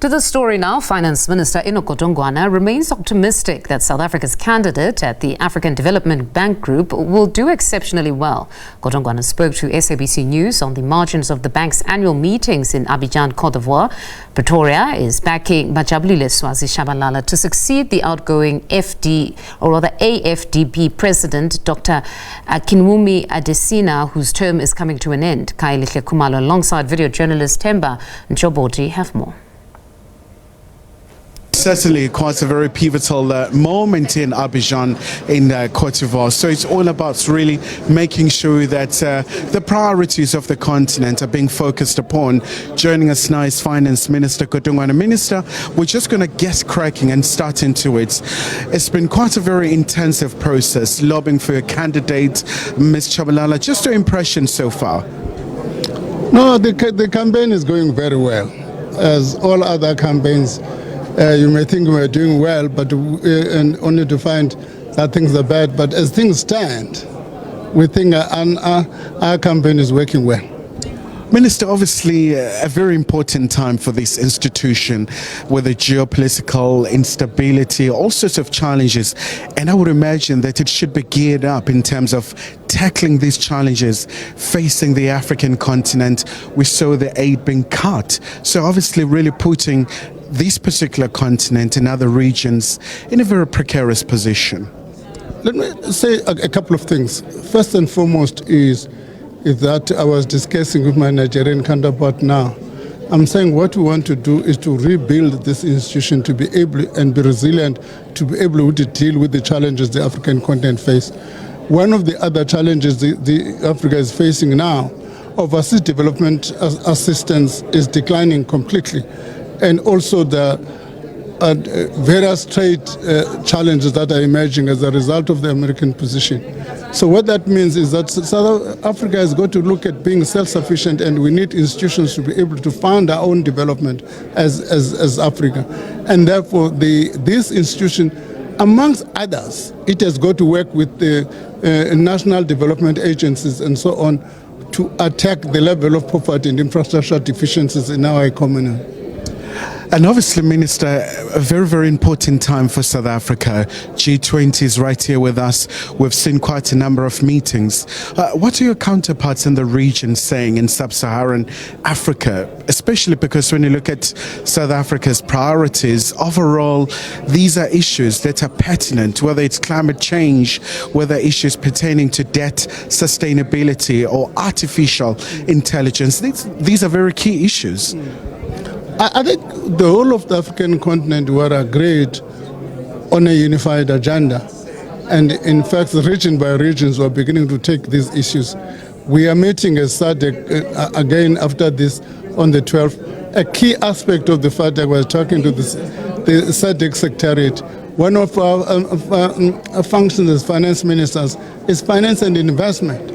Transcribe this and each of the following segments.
To the story now, Finance Minister Enoch Godongwana remains optimistic that South Africa's candidate at the African Development Bank Group will do exceptionally well. Godongwana spoke to SABC News on the margins of the bank's annual meetings in Abidjan, Côte d'Ivoire. Pretoria is backing Bajabulile Swazi Tshabalala to succeed the outgoing AFDB President, Dr. Akinwumi Adesina, whose term is coming to an end. Kailihle Kumalo alongside video journalist Temba Njoboti have more. Certainly quite a very pivotal moment in Abidjan in Côte d'Ivoire. So it's all about really making sure that the priorities of the continent are being focused upon. Joining us now is Finance Minister Godongwana. Minister, we're just going to get cracking and start into it. It's been quite a very intensive process, lobbying for your candidate, Ms. Tshabalala. Just your impression so far? No, the campaign is going very well. As all other campaigns, you may think we're doing well, but and only to find that things are bad. But as things stand, we think our campaign is working well. Minister, obviously a very important time for this institution with the geopolitical instability, all sorts of challenges. And I would imagine that it should be geared up in terms of tackling these challenges facing the African continent. We saw the aid being cut. So obviously really putting this particular continent and other regions in a very precarious position. Let me say a couple of things. First and foremost is that I was discussing with my Nigerian counterpart now. I'm saying what we want to do is to rebuild this institution to be able and be resilient, to be able to deal with the challenges the African continent face. One of the other challenges the Africa is facing now, overseas development assistance is declining completely. And also the various trade challenges that are emerging as a result of the American position. So what that means is that South Africa has got to look at being self-sufficient, and we need institutions to be able to fund our own development as Africa. And therefore, this institution, amongst others, it has got to work with the national development agencies and so on to attack the level of poverty and infrastructure deficiencies in our economy. And obviously, Minister, a very, very important time for South Africa. G20 is right here with us. We've seen quite a number of meetings. What are your counterparts in the region saying in sub-Saharan Africa, especially because when you look at South Africa's priorities, overall, these are issues that are pertinent, whether it's climate change, whether issues pertaining to debt, sustainability, or artificial intelligence. These are very key issues. I think the whole of the African continent were agreed on a unified agenda. And in fact, region by regions were beginning to take these issues. We are meeting as SADC again after this on the 12th. A key aspect of the SADC was talking to the SADC Secretariat. One of our functions as finance ministers is finance and investment.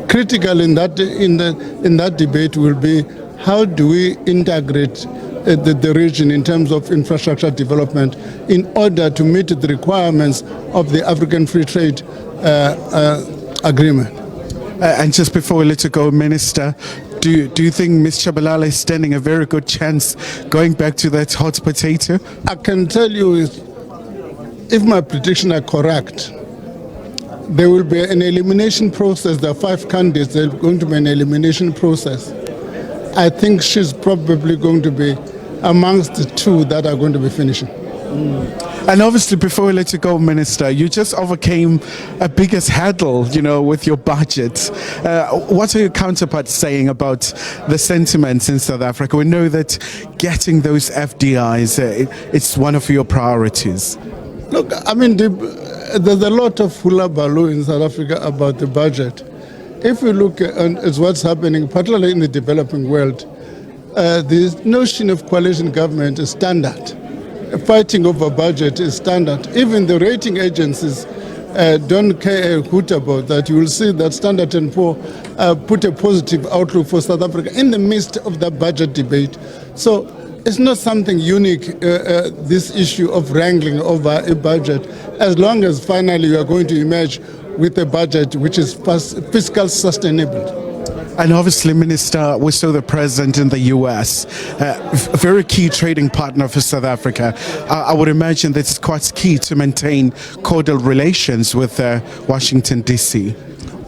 Critical in that debate will be how do we integrate the region in terms of infrastructure development in order to meet the requirements of the African Free Trade Agreement. And just before we let you go, Minister, do you think Ms. Tshabalala is standing a very good chance going back to that hot potato? I can tell you, if my predictions are correct, there will be an elimination process. There are 5 candidates. There's going to be an elimination process. I think she's probably going to be amongst the 2 that are going to be finishing. And obviously, before we let you go, Minister, you just overcame a biggest hurdle, with your budget. What are your counterparts saying about the sentiments in South Africa? We know that getting those FDIs, it's one of your priorities. Look, I mean, there's a lot of hula baloo in South Africa about the budget. If we look at what's happening, particularly in the developing world, the notion of coalition government is standard. Fighting over budget is standard. Even the rating agencies don't care a hoot about that. You will see that Standard & Poor put a positive outlook for South Africa in the midst of the budget debate. So it's not something unique, this issue of wrangling over a budget, as long as finally you are going to emerge with a budget which is fiscal sustainable. And obviously, Minister, we saw the president in the US, a very key trading partner for South Africa. I would imagine that it's quite key to maintain cordial relations with Washington, D.C.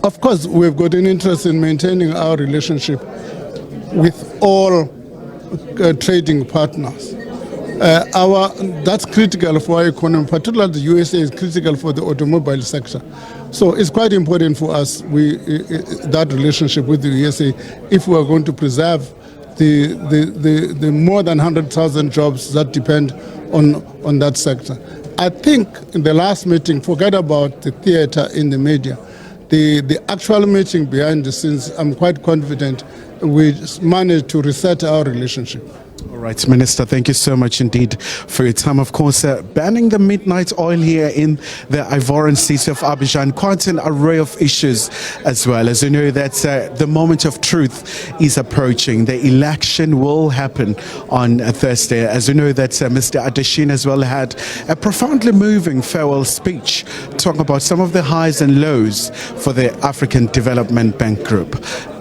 Of course, we've got an interest in maintaining our relationship with all trading partners. That's critical for our economy, particularly the USA is critical for the automobile sector. So it's quite important for us, that relationship with the USA, if we are going to preserve the more than 100,000 jobs that depend on that sector. I think in the last meeting, forget about the theater in the media. The actual meeting behind the scenes, I'm quite confident we managed to reset our relationship. All right, Minister, thank you so much indeed for your time. Of course, banning the midnight oil here in the Ivorian city of Abidjan, quite an array of issues as well. As you know, that the moment of truth is approaching. The election will happen on Thursday. As you know, that Mr. Adesina as well had a profoundly moving farewell speech, talking about some of the highs and lows for the African Development Bank Group.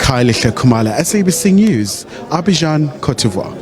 Kumala, SABC News, Abidjan, Côte d'Ivoire.